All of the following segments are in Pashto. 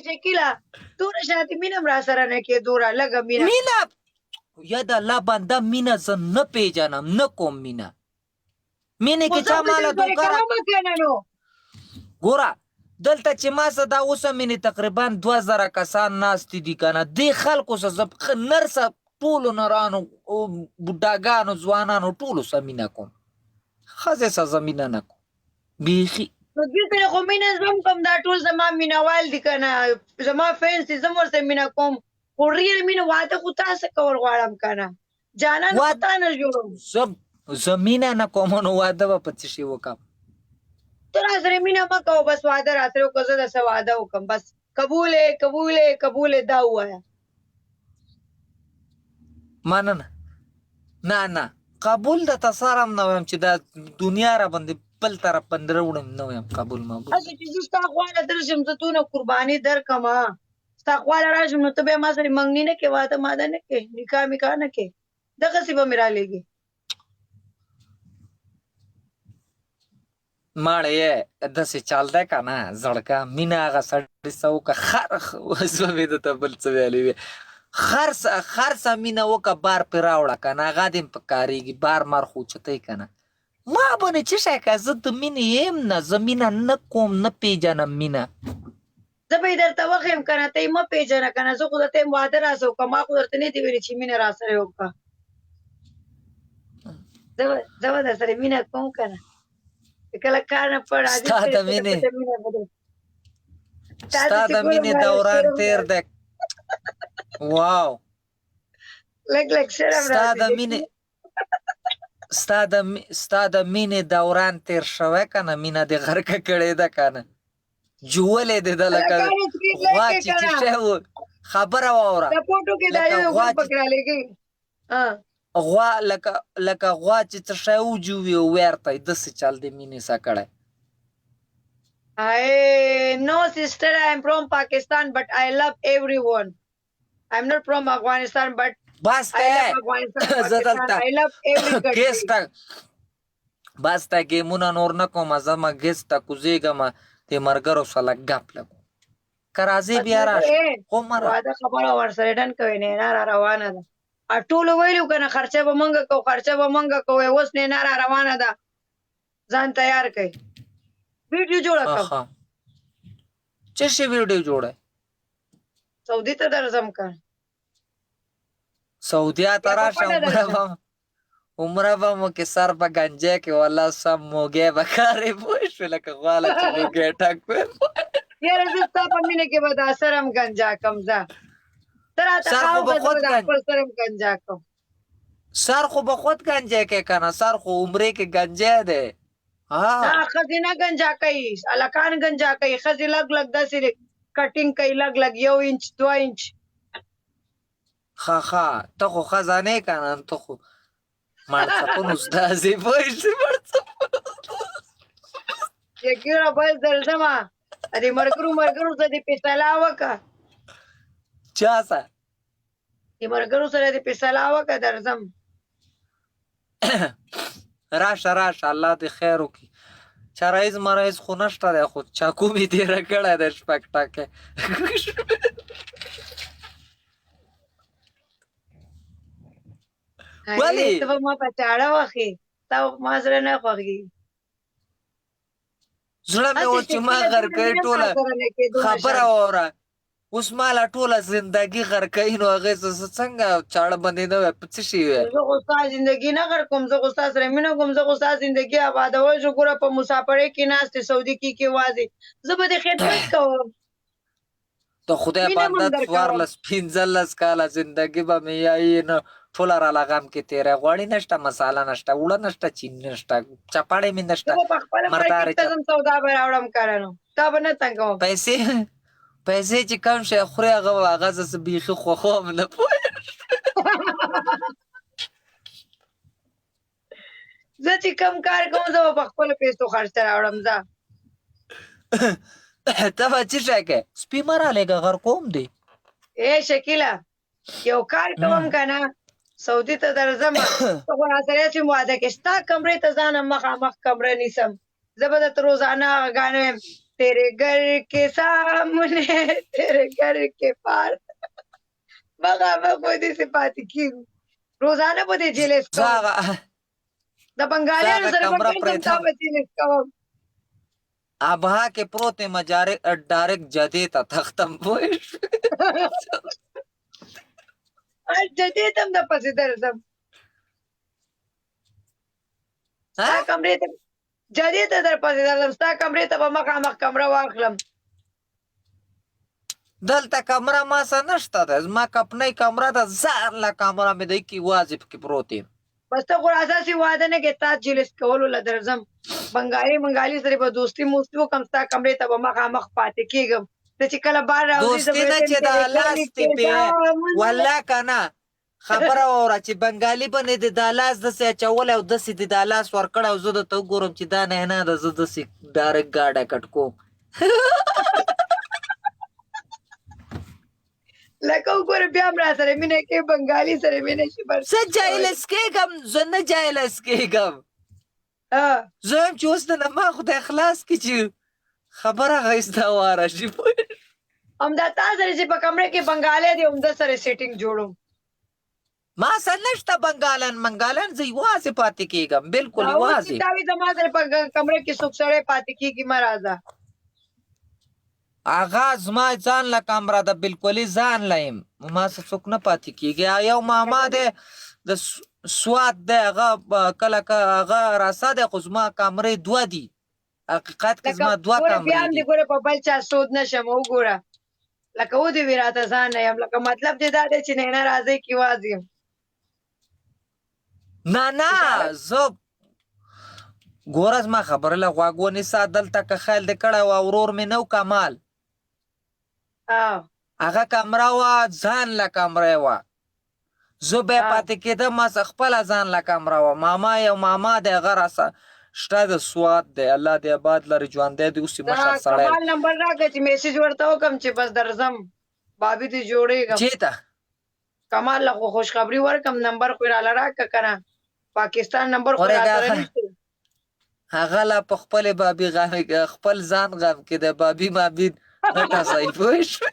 شکیلا دوره شاته مینم را سره نه کې دوره لګه مینا یا د الله بنده مینا زه نه پیژنم نه کوم مینا مینې کې چا ماله دوکه ګوره دلته چې ما څه دا اوسه مینې تقریبا 2000 کسان ناستې دي که نه دې خلکو څه زه نرسه ټولو نرانو بوډاګانو ځوانانو ټولو سه مینه کوم ښځې سه زه مینه نه کوم بیخي نو دوی سره خو مینه زم کوم دا ټول زما مینهوال دي که نه زما فینس دي زم ورسره مینه کوم خو ریل مینه واده خو تاسې کول غواړم که نه جانان خو تا نه جوړم زه مینه نه کوم نو واده به په څه شي وکړم ته را سره مینه مه کوه بس واده را سره وکړه زه درسره واده وکړم بس قبولې قبولې قبولې دا ووایه مننه نه نه قبول درته سره هم نه وایم چې دا دنیا را باندې بل طرف باندې راوړم نه وایم قبول مقبول هسې چې زه ستا خواله درشم زه دونه قرباني درکړم ستا خواله راشم نو ته بیا ما سره منګني نه کې واده ماده نه کې نکاح میکاح نه کې دغسې به مې رالیږي ماړه یې داسې چال دی که نه زړکه مینه هغه سړي څه وکړه زه مې درته بل څه ویلی وي خرڅه مینه وکړه بار پرې راوړه که نه هغه دې په کارېږي بار مار خو اوچتی که نه ما باندې څه شی که زه د مینې یم نه زه مینه نه کوم نه پیژنم مینه زه به یې درته وښیم که نه ته یې مه پیژنه که نه زه خو درته یم واده راسره وکړه ما خو درته نه دي ویلي چې مینه راسره وکړه زه به درسره مینه کوم که نه کله کار نه په راځي ستا د مینې دوران تېر دی واو لږ لږ شرم راځي ستا د مینې دوران تېر شوی که نه مینه دې غرقه کړې ده که نه جولې دې ده لکه غوا چې څه شی و خبره واوره لکه غوا چې څه شی وجووي او ویرته داسې چل د مینې سه کړی No sister, I am from Pakistan but I love everyone. I am not from Afghanistan but بس I love Afghanistan, Pakistan. I love every country. بس ته ګیمونه نور نه کوم زه ما ګیس ته کوزېږم د ملګرو سره لږ ګپ لګو که راځې بیا راشه واده خبره ورسره ډن کوې نینا را روانه ده ټولو ویلو که نه خرچه به مونږ کوو خرچه به مونږ کوو اوس نینا را روانه ده ځان تیار کړئ ویډیو جوړه کړم څه شي ویډیو جوړه سعودي ته درځم که سعودیا ته راشه عمره به مو کې سر په ګنجی کې والله سم موږی به کارې پوه شو لکه غواله چې موږی ټک یاره زه ستا په مینه کې به دا سر هم ګنجا کړم ځه ته راته خاو که زه به دا خپل سر هم ګنجا کړم سر خو به خود ګنجی کې که نه سر خو عمرې کې ګنجی دی نه ښځې نه ګنجا کوي هلکان ګنجا کوي ښځې لږ لږ داسې کټینګ کوي لږ لږ 1 انچ 2 انچ ښه ته خو ښځه نه یې که نه ته خو مړڅپن استازې پوه شې یقینا بس درځمه دې ملګرو سره دې فیصله وکړه چا سره دې ملګرو سره دې فیصله وکړه درځم راشه الله دې خیر وکړي چرایز مرایز خو نشته دی خو چاکو مې تېره کړی دی شپږ ټکې ولې ته به ما په چاړه وښې تا ما زړه نه خوښېږي زړه مې و چې ما غرقوي ټوله خبره واوره اوس ماله ټوله زندګي غرقوي نو هغې څنګه چاړه باندې نه وی په څه شي وی زه خو ستا زندګي نه غرقوم زه خو ستا سره مینه کوم زه خو ستا زندګي آبادول شو ګوره په مسافرۍ کې ناستې سعودي کې وازې زه به دې خدمت کوم د خدای بنده 14-15 کاله زندګي به مې یایي نه ټوله راله غم کې تېری غوړي نشته مساله نشته اوړه نشته چین نشته چپاړې مې نشته زه په خپله مارکېټ ته ځم سودا به راوړم که نو تا به نه تنګوم پیسې چې کم شی خورې هغه زه بیخي خوښوم نه پوه زه چې کم کار کوم زه به په خپلو پیسو خرچه راوړم ځه ته به څه شی کوې سپي مه رالېږه غر کوم دی شکیله یو کار کوم که نه سعودي ته درځم ته خو راسره چې واده کې ستا کمرې ته ځانم مخامخ کمره نیسم زه به درته روزانه هغه ګاڼه ویم तेरे घर के सामने तेरे घर के पार مخامخ به داسې پاتې کېږو روزانه به دې جلس زه کوم هغه د بنګالیانو هغه سره به کمره ګرځم پرېږدم. تا به جلس کوم ابها کې پروت یم ډایرکټ جدې ته تختم پوه شوې؟ جدید هم د پسې درځم ستا ها؟ کمرې ته جدید ته در پسې درځم ستا کمرې ته به مخامخ کمره واخلم دلته کمره ما سره نشته ده زما کپنۍ کمره ده ځان له کمره مې دی کې واضح پکې پروت یم بس ته خو راځه چې واده نه کې تا جلس کولو له درځم بنګالي سره به دوستي موستي وکړم ستا کمرې ته به مخامخ پاتې کېږم ته چې کله بار راوځې دوستي نه چې دا لاس تی پې والله که نه خبره واوره چې بنګالي به نه دې دا لاس داسې اچولی او داسې دې دا لاس ورکړی او زه درته وګورم چې دا نه ده زه داسې ډایرکټ ګاډه کټ کوم لکه وګوره بیا هم را سره مینه کې بنګالي سره مینه شي بس زه جایلس کېږم زه نه جایلس کېږم زه یم چې اوس نه ما خدای خلاص کړي چې خبره غیسته واره شي همدا تا سره چې په کمره کې بنګالی دی همدا سره سیټینګ جوړوم ما سره نشته منګالن زه یوازې پاتې کېږم بلکل او یوازې چې تا وي زما سره په کمره کې څوک سړی پاتې کېږي مه راځه هغه زما ځان له کمره ده بلکلي ځان له یم ما سره څوک نه پاتې کېږي یو ماما دی د سوات دی هغه کله هغه راسه دی خو زما کمرې دوه دي حقیقت کې زما دوه بیا کمرې هم دي دې ګوره په بل چا سود نشم وګوره لکه ودې وي راته ځان نه یم لکه مطلب دې دا دی چې نه راځئ کې واز یم نه زه ګوره زما خبره له غوږ ونیسه دلته که خیال دې کړی و ورور مې نه و کمال هغه کمره وه ځان له کمره وه زه بیا پاتې کېدم ما څه خپله ځان له کمره وه ماما یو ماما دی هغه راسه شته د سوات دی الله دې آباد لري ژوندی دی اوس یې مشر سړی کمال نمبر راکړه چې میسج ورته وکړم چې بس درځم بابي دې جوړېږم چېرته کمال له خو خوشخبري ورکړم نمبر خو یې راله راکړه که نه پاکستان نمبر خو اورېږه راسره نشته هغه لا په خپلې بابي غم خپل ځان غم کې دی بابي مابي نه ټسئ پوه شوې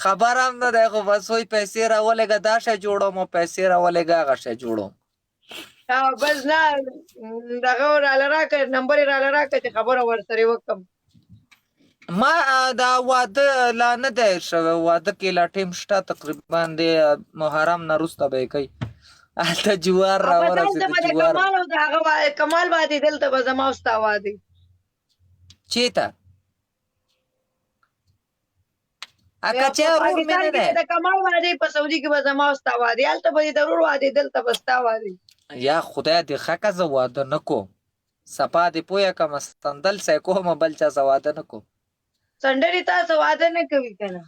خبر هم نه دی خو بس وایي پیسې راولېږه دا شی جوړوم او پیسې راولېږه هغه شی جوړوم بس نه دغه راله راکړه نمبر یې راله راکړه چې خبره ورسره وکړم ما دا واده لا نه دی شوی واده کې لا ټیم شته تقریبا د محرم نه وروسته به یې کوي هلته جوار راورسېد جوار کمال واده دلته به زما او ستا واده چېرته اکه چې ورور مې نه دی د کمال واده په سعودي کې به زما او ستا واده هلته به دې د ورور واده دلته به ستا واده یا خدای دې ښه که زه واده نه کوم سپا دې پویه کړمه سندل سې کومه بل چا سه واده نه کوم سندرې تاسو واده نه کوي که نه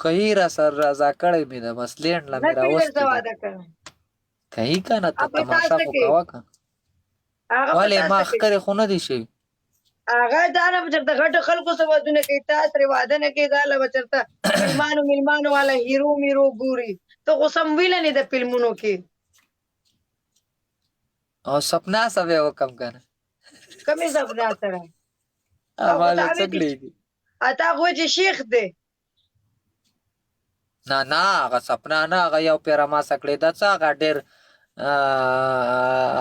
کوي را سر رضا کړی مې ده بس لینډ له مې نه کوي راوستې درته ده واده کوي کوي که نه ته هغه تماشه تاسو خو کوي. کوه که هغه په ولې ما تاسو کوي. ښکرې خو نه دي شوي هغه دا نه به چېرته غټو خلکو سره ودونه کوي تا سره واده نه کوي دا له به چېرته میلمانو والا هیرو میرو ګوري ته خو سم ویلنې د فلمونو کې او سپنا سوی وکم که نه کمې سپنا سره ما دا څه وی چې- کړېږي اتا خو چې شیخ دی نه هغه سپنا نه هغه یو پیره ما څه کړې ده څه هغه ډېر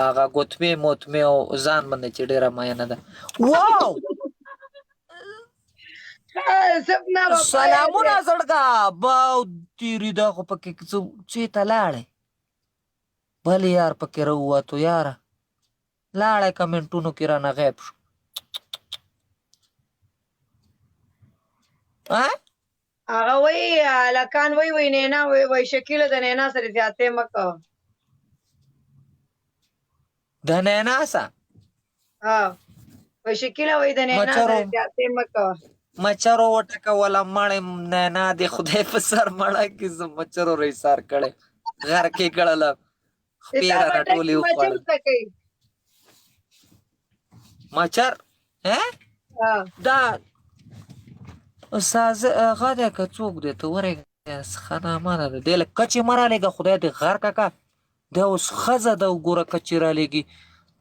هغه ګوتمې موتمې او ځان باندې چې ډېره مینه ده واو سپنا به سلامونه زړګه باو تیری دا خو پکې چېرته لاړې بل یار پکې راووتو یاره لاړی کمنټونو کې رانه غیب شو هغه وایي هلکان وایي نینا وایي شکیله د نینا سره زیاتې مه کوه د نیناسه وایي شکیله وایي د نینا مچرو. سره زیاتې مه کوه مچرو وټکوله مړې نینا دې خدای په سر مړه کې زه مچرو رایسار کړی غر کې کړله خپې رانه ټولې وخوړل مچر دا استاد هغه دی که څوک دی ته ورېږه ښه نامه نه ده دی لږ کچې مه رالېږه خدای دې غر کاکه دا اوس ښځه ده وګوره که چې رالېږي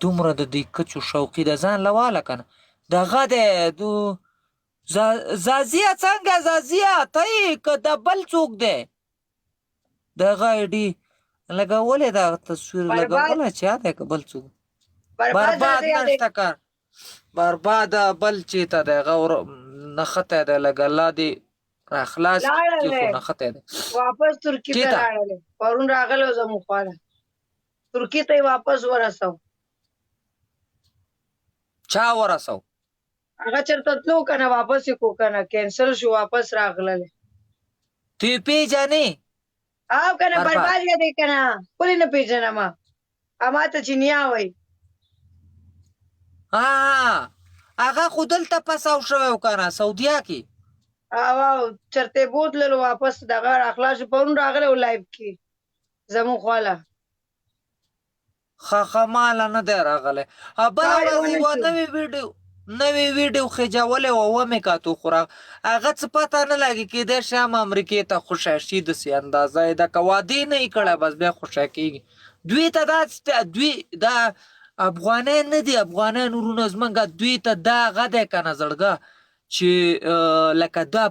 دومره د دې کچو شوقي ده ځان له واله که نه دغه دی زازیه څنګه زازیه ته یې که د بل څوک دی دغه ایډي لګولې دا تصویر لګولی چې دی که بل څوک برباد نشته کار برباد بل چېته دی هغه نښتی دی لږ الله دې راخلاص کړي خو نښتی دی واپس ترکي ته لاړلې پرون راغلی و زموږ خواله ترکي ته یې واپس ورسو چا ورسو هغه چېرته تلو که نه واپس یې کو که نه کینسل شو واپس راغللی ته یې پېژنې او که نه برباد یادې که نه ولې نه پېژنم ما ته چې نیا وایي هغه خو دلته پساو شوی و که نه سعودیه کې او چېرته یې بوتللو واپس دغه راخلاص شو پرون راغلی و لایف کې زموږ خواله ښه ماله نه دی راغلی بله ورځ یوه نوې ویډیو خجولې وه ومې کتو خو هغه څه پته نه لګي کېدای شي هم امریکې ته خوشی شي داسې اندازه یې ده که واده یې نه یې کړی بس بیا خوشی کېږي دوی ته دا افغانان نه دي افغانان ورونه زمونږ دوی ته دا هغه دی که نه زړګه چې لکه دا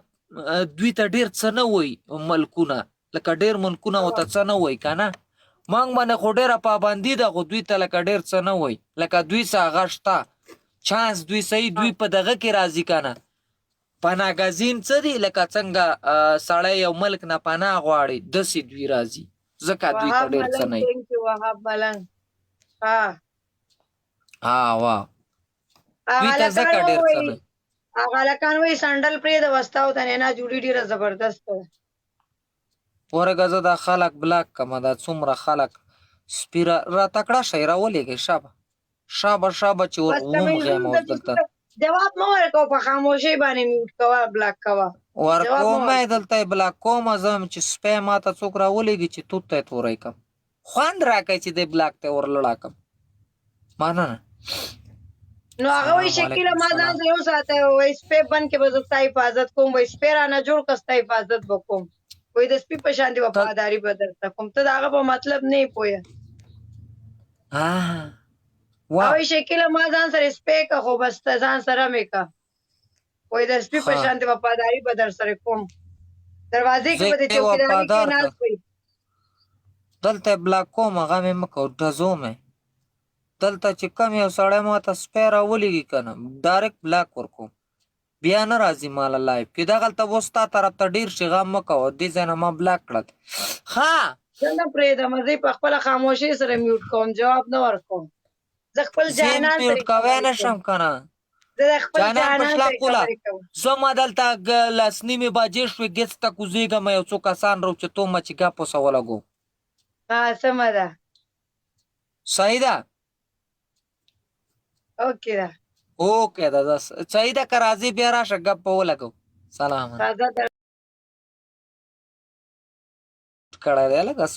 دوی ته ډېر څه نه وایي ملکونه لکه ډېر ملکونه ورته څه نه وایي که نه موږ باندې خو ډېره پابندي ده خو دوی ته لکه ډېر څه نه وایي لکه دوی څه هغه شته چانس دوی صحیح دوی په دغه کې راځي که نه پناهګزین څه دي لکه څنګه سړی یو ملک نه پناه غواړي داسې دوی راځي ځکه دوی ته ډېر څه نه وي وهاب ملنګ واه دوی ته ځکه ډېر څه نه هغه هلکان وایي سنډل پرېږده وستا ته نینا جوړي ډېره زبردسته ده ورګه زه دا خلک بلاک کړمه دا څومره خلک سپیره راته کړه شئ راولېږئ شابه چې وموږیم اوس دلته جواب مه ورکوه په خاموشۍ باندې میوټ کوه بلاک کوه ورکوم یې دلته یې بلاک کومه زه چې سپی ماته څوک راولېږي چې توت ته یې توری کړم خوند راکوي چې دی بلاک ته یې ورلړا کړم مننه نو هغه وایي شکیله ما ځان سره وساته وایي سپی بند کې به زه ستا حفاظت کوم وایي سپی رانه جوړ کړه ستا حفاظت به کوم وایي د سپي په شانتې وفاداري به درته کوم ته د هغه په مطلب نه یې پوهه وایي شکیله ما ځان سره سپی که خو بس ته ځان سره مې که وایي د سپي په شانتې وفاداري به در سره کوم دروازې کې به د چوکیداري کې ناست وایي دلته یې بلاک کوم هغه مې مه کوه ډزو مې دلته چې کم یو سړی ماته سپی راولېږي که نه ډایرکټ بلاک ورکوم بیا نه راځي ماله لایف کې دغلته اوس ستا طرف ته ډېر شي غم مه کوه دې ځای نه ما بلاک کړل زه نه پرېږدم زه په خپله خاموشۍ سره میوټ کوم جواب نه ورکوم زه خپل جانان میوټ کوی نه شم که نه جانان په شله کوله زما دلته لس نیمې بجې شوې ګیڅ ته کوزېږم یو څو کسان رو چې تو مه چې ګپ اوسه ولګو سمه ده صحیح ده اوکې ده اوکې ده صحیح ده که راځې بیا راشه ګپ به ولګو سلام کړی دی لږ